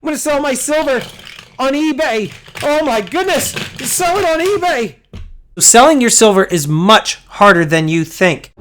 I'm going to sell my silver on eBay. Oh my goodness. Sell it on eBay. Selling your silver is much harder than you think.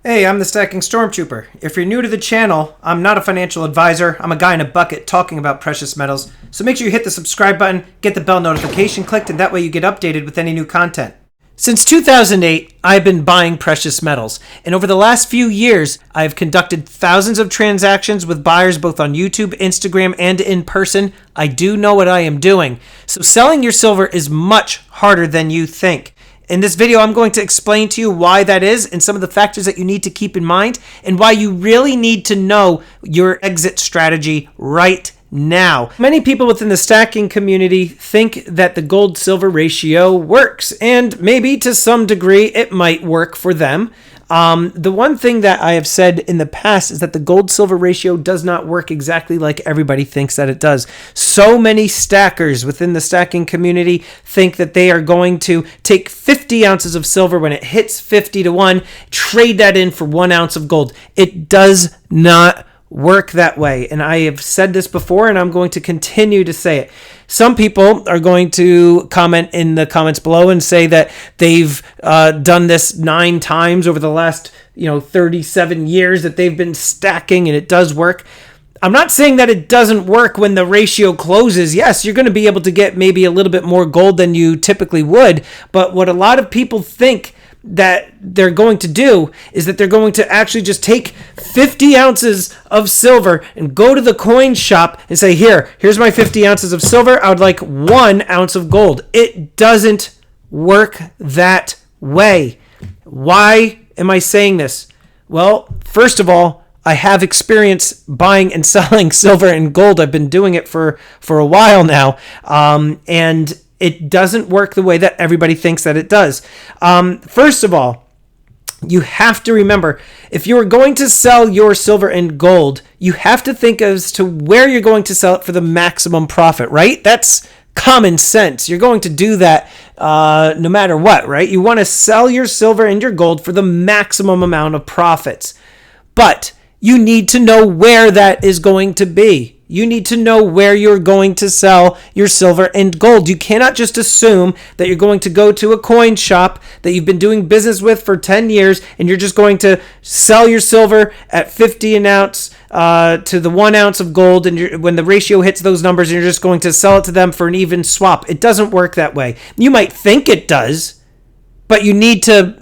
Hey, I'm the Stacking Stormtrooper. If you're new to the channel, I'm not a financial advisor. I'm a guy in a bucket talking about precious metals. So make sure you hit the subscribe button, get the bell notification clicked, and that way you get updated with any new content. Since 2008, I've been buying precious metals, and over the last few years, I've conducted thousands of transactions with buyers both on YouTube, Instagram, and in person. I do know what I am doing. So selling your silver is much harder than you think. In this video, I'm going to explain to you why that is and some of the factors that you need to keep in mind and why you really need to know your exit strategy right now. Many people within the stacking community think that the gold-silver ratio works, and maybe to some degree it might work for them. The one thing that I have said in the past is that the gold-silver ratio does not work exactly like everybody thinks that it does. So many stackers within the stacking community think that they are going to take 50 ounces of silver when it hits 50 to 1, trade that in for 1 ounce of gold. It does not work that way. And I have said this before, and I'm going to continue to say it. Some people are going to comment in the comments below and say that they've done this 9 times over the last 37 years that they've been stacking, and it does work. I'm not saying that it doesn't work when the ratio closes. Yes, you're going to be able to get maybe a little bit more gold than you typically would, but what a lot of people think that they're going to do is that they're going to actually just take 50 ounces of silver and go to the coin shop and say, here's my 50 ounces of silver. I would like 1 ounce of gold. It doesn't work that way. Why am I saying this? Well, first of all, I have experience buying and selling silver and gold. I've been doing it for a while now. And it doesn't work the way that everybody thinks that it does. First of all, you have to remember, if you're going to sell your silver and gold, you have to think as to where you're going to sell it for the maximum profit, right? That's common sense. You're going to do that no matter what, right? You want to sell your silver and your gold for the maximum amount of profits. But you need to know where that is going to be. You need to know where you're going to sell your silver and gold. You cannot just assume that you're going to go to a coin shop that you've been doing business with for 10 years and you're just going to sell your silver at 50 an ounce to the 1 ounce of gold, and when the ratio hits those numbers, you're just going to sell it to them for an even swap. It doesn't work that way. You might think it does, but you need to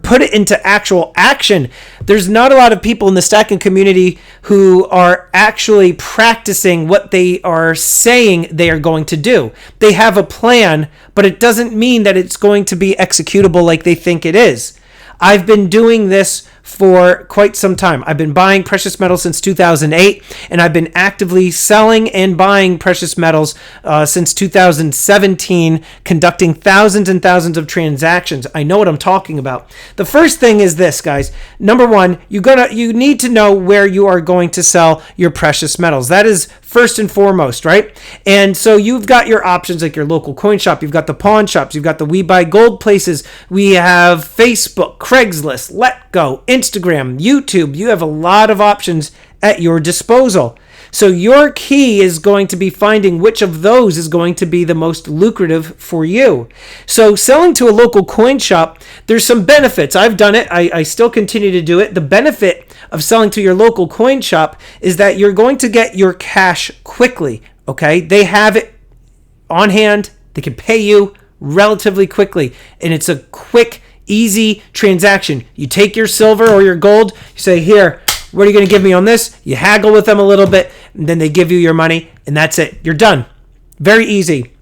put it into actual action. There's not a lot of people in the stacking community who are actually practicing what they are saying they are going to do. They have a plan, but it doesn't mean that it's going to be executable like they think it is. I've been doing this for quite some time. I've been buying precious metals since 2008, and I've been actively selling and buying precious metals since 2017, conducting thousands and thousands of transactions. I know what I'm talking about. The first thing is this, guys. Number one, you need to know where you are going to sell your precious metals. That is first and foremost, right? And so you've got your options like your local coin shop, you've got the pawn shops, you've got the We Buy Gold places, we have Facebook, Craigslist, Letgo, Instagram, YouTube. You have a lot of options at your disposal. So your key is going to be finding which of those is going to be the most lucrative for you. So selling to a local coin shop, there's some benefits. I've done it. I still continue to do it. The benefit of selling to your local coin shop is that you're going to get your cash quickly. Okay? They have it on hand. They can pay you relatively quickly. And it's a quick, easy transaction. You take your silver or your gold, you say, here, what are you going to give me on this? You haggle with them a little bit, and then they give you your money, and that's it. You're done. Very easy.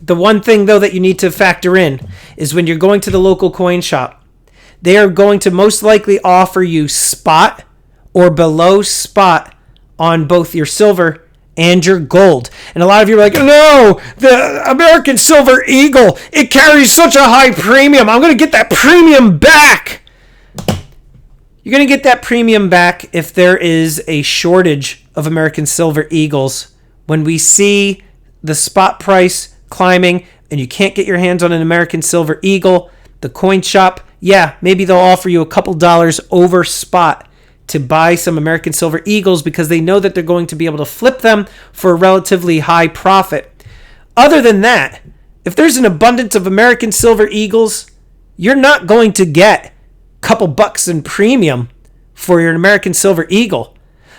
The one thing, though, that you need to factor in is when you're going to the local coin shop, they are going to most likely offer you spot or below spot on both your silver and your gold. And a lot of you are like, no, the American Silver Eagle, it carries such a high premium. I'm going to get that premium back. You're going to get that premium back if there is a shortage of American Silver Eagles. When we see the spot price climbing and you can't get your hands on an American Silver Eagle, the coin shop, yeah, maybe they'll offer you a couple dollars over spot to buy some American Silver Eagles because they know that they're going to be able to flip them for a relatively high profit. Other than that, if there's an abundance of American Silver Eagles, you're not going to get a couple bucks in premium for your American Silver Eagle.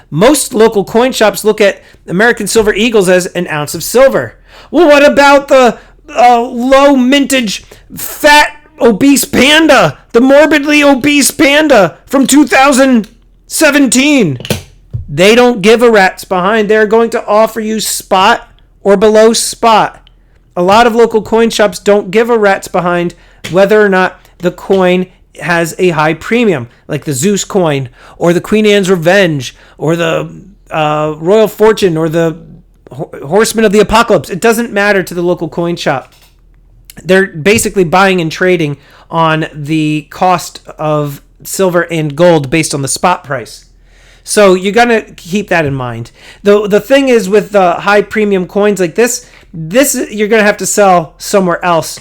Most local coin shops look at American Silver Eagles as an ounce of silver. Well, what about the low mintage fat obese panda, the morbidly obese panda from 2017? They don't give a rat's behind. They're going to offer you spot or below spot. A lot of local coin shops don't give a rat's behind whether or not the coin has a high premium, like the Zeus coin or the Queen Anne's Revenge or the Royal Fortune or the Horseman of the Apocalypse. It doesn't matter to the local coin shop. They're basically buying and trading on the cost of silver and gold based on the spot price. So you got to keep that in mind. The thing is with the high premium coins like this you're going to have to sell somewhere else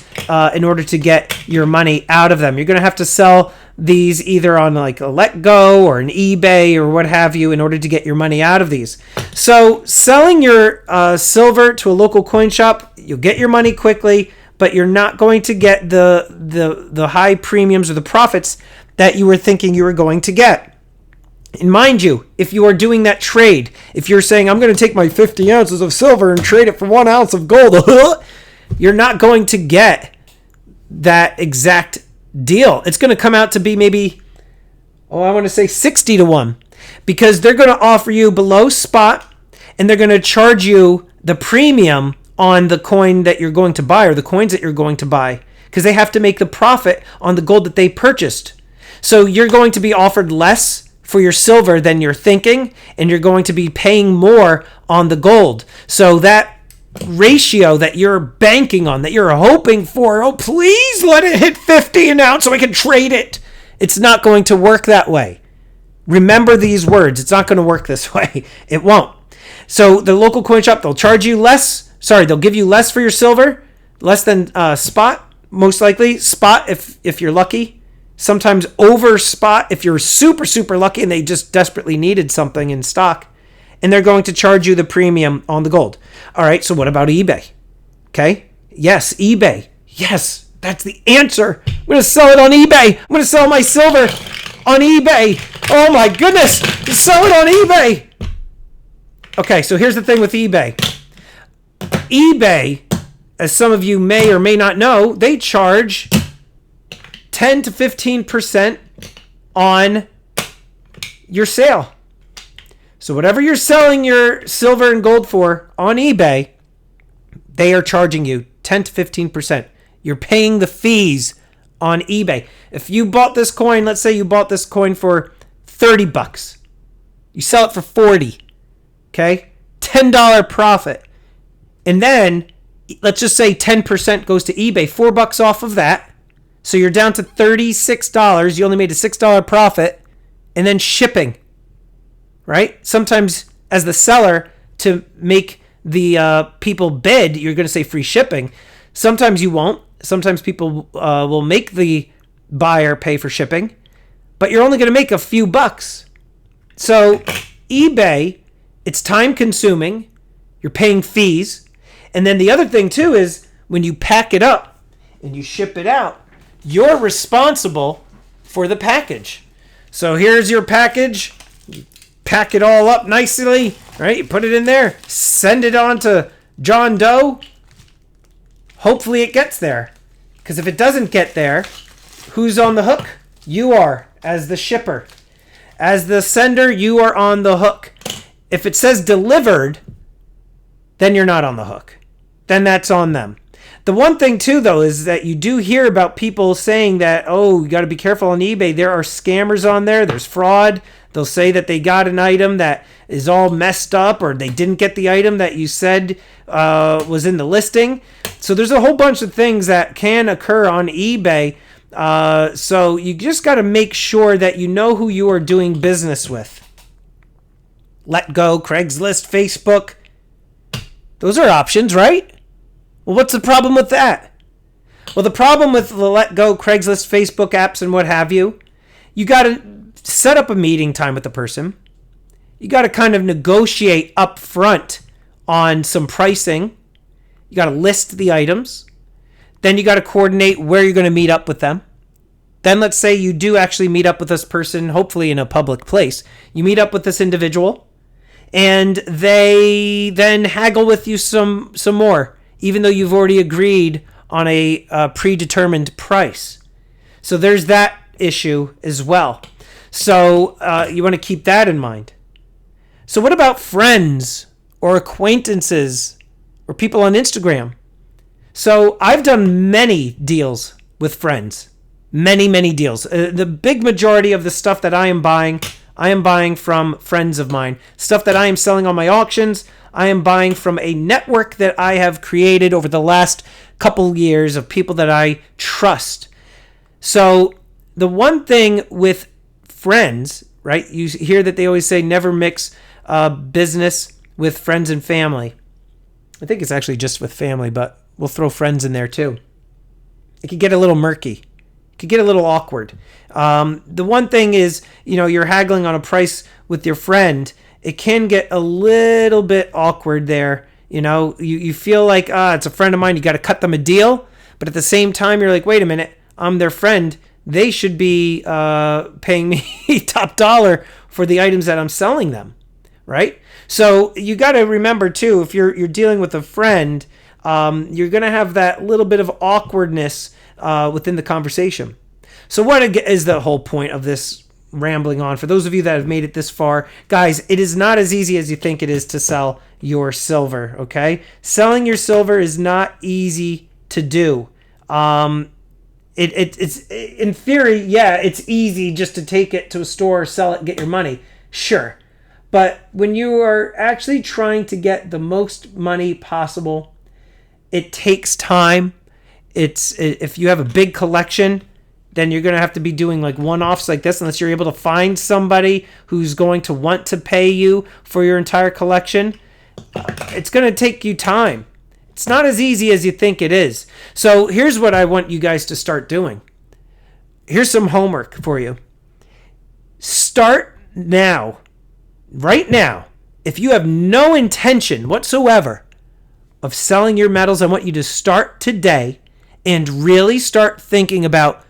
in order to get your money out of them. You're going to have to sell these either on like a Let Go or an eBay or what have you in order to get your money out of these. So selling your silver to a local coin shop, you'll get your money quickly, but you're not going to get the high premiums or the profits that you were thinking you were going to get. And mind you, if you are doing that trade, if you're saying, I'm going to take my 50 ounces of silver and trade it for 1 ounce of gold, you're not going to get that exact deal. It's going to come out to be maybe, I want to say 60 to 1, because they're going to offer you below spot and they're going to charge you the premium on the coin that you're going to buy or the coins that you're going to buy because they have to make the profit on the gold that they purchased. So you're going to be offered less for your silver than you're thinking, and you're going to be paying more on the gold. So that ratio that you're banking on, that you're hoping for, please let it hit 50 an ounce so I can trade it. It's not going to work that way. Remember these words. It's not going to work this way. It won't. So the local coin shop, they'll charge you less. They'll give you less for your silver, less than spot, most likely. Spot if you're lucky. Sometimes over spot if you're super, super lucky and they just desperately needed something in stock. And they're going to charge you the premium on the gold. All right, so what about eBay? Okay, yes, eBay. Yes, that's the answer. I'm going to sell it on eBay. I'm going to sell my silver on eBay. Oh my goodness, sell it on eBay. Okay, so here's the thing with eBay. eBay, as some of you may or may not know, they charge 10 to 15% on your sale. So whatever you're selling your silver and gold for on eBay, they are charging you 10 to 15%. You're paying the fees on eBay. If you bought this coin, let's say you bought this coin for $30. You sell it for 40. Okay? $10 profit. And then let's just say 10% goes to eBay, $4 off of that. So you're down to $36. You only made a $6 profit. And then shipping, right? Sometimes as the seller, to make the people bid, you're going to say free shipping. Sometimes you won't. Sometimes people will make the buyer pay for shipping. But you're only going to make a few bucks. So eBay, it's time consuming. You're paying fees. And then the other thing too is when you pack it up and you ship it out, you're responsible for the package. So here's your package. You pack it all up nicely, right? You put it in there, send it on to John Doe. Hopefully it gets there. Because if it doesn't get there, who's on the hook? You are, as the shipper. As the sender, you are on the hook. If it says delivered, then you're not on the hook. Then that's on them. The one thing, too, though, is that you do hear about people saying that, you got to be careful on eBay. There are scammers on there. There's fraud. They'll say that they got an item that is all messed up or they didn't get the item that you said was in the listing. So there's a whole bunch of things that can occur on eBay. So you just got to make sure that you know who you are doing business with. Let Go, Craigslist, Facebook. Those are options, right? Well, what's the problem with that? Well, the problem with the Let Go, Craigslist, Facebook apps, and what have you, you got to set up a meeting time with the person. You got to kind of negotiate up front on some pricing. You got to list the items. Then you got to coordinate where you're going to meet up with them. Then let's say you do actually meet up with this person, hopefully in a public place. You meet up with this individual, and they then haggle with you some more, even though you've already agreed on a predetermined price. So there's that issue as well. So you want to keep that in mind. So what about friends or acquaintances or people on Instagram? So I've done many deals with friends. Many deals. The big majority of the stuff that I am buying from friends of mine. Stuff that I am selling on my auctions, I am buying from a network that I have created over the last couple years of people that I trust. So the one thing with friends, right? You hear that they always say never mix business with friends and family. I think it's actually just with family, but we'll throw friends in there too. It could get a little murky. It could get a little awkward. The one thing is, you're haggling on a price with your friend. It can get a little bit awkward there. You feel like, it's a friend of mine. You got to cut them a deal. But at the same time, you're like, wait a minute. I'm their friend. They should be paying me top dollar for the items that I'm selling them, right? So you got to remember too, if you're dealing with a friend, you're going to have that little bit of awkwardness within the conversation. So what is the whole point of this rambling on? For those of you that have made it this far, guys, it is not as easy as you think it is to sell your silver, okay? Selling your silver is not easy to do. It's in theory, yeah, it's easy just to take it to a store, sell it, get your money. Sure. But when you are actually trying to get the most money possible, it takes time. If you have a big collection, then you're going to have to be doing like one-offs like this unless you're able to find somebody who's going to want to pay you for your entire collection. It's going to take you time. It's not as easy as you think it is. So here's what I want you guys to start doing. Here's some homework for you. Start now. Right now. If you have no intention whatsoever of selling your metals, I want you to start today and really start thinking about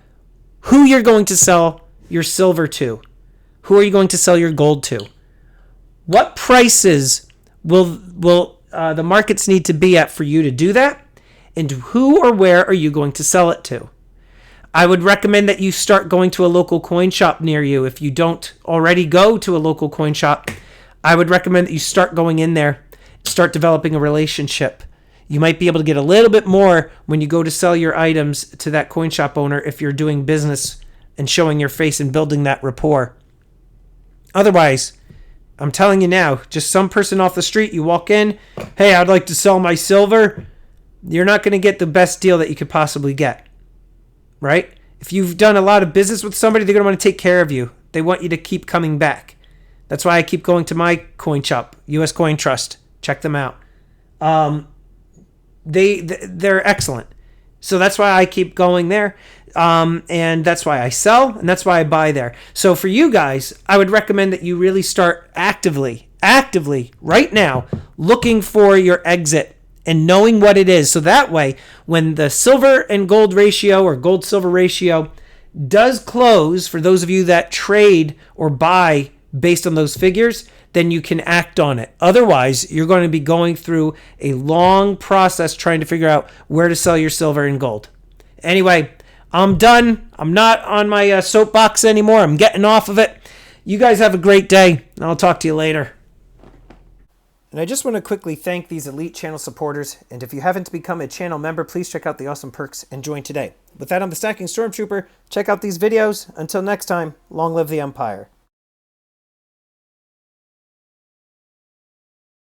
who you're going to sell your silver to. Who are you going to sell your gold to? What prices will the markets need to be at for you to do that? And who or where are you going to sell it to? I would recommend that you start going to a local coin shop near you. If you don't already go to a local coin shop, I would recommend that you start going in there, start developing a relationship. You might be able to get a little bit more when you go to sell your items to that coin shop owner if you're doing business and showing your face and building that rapport. Otherwise, I'm telling you now, just some person off the street, you walk in, hey, I'd like to sell my silver. You're not going to get the best deal that you could possibly get, right? If you've done a lot of business with somebody, they're going to want to take care of you. They want you to keep coming back. That's why I keep going to my coin shop, US Coin Trust. Check them out. They're excellent. So that's why I keep going there. And that's why I sell, and that's why I buy there. So for you guys, I would recommend that you really start actively right now looking for your exit and knowing what it is. So that way, when the silver and gold ratio or gold silver ratio does close, for those of you that trade or buy based on those figures, then you can act on it. Otherwise, you're going to be going through a long process trying to figure out where to sell your silver and gold. Anyway, I'm done. I'm not on my soapbox anymore. I'm getting off of it. You guys have a great day, and I'll talk to you later. And I just want to quickly thank these elite channel supporters. And if you haven't become a channel member, please check out the awesome perks and join today. With that, I'm the Stacking Stormtrooper. Check out these videos. Until next time, long live the Empire.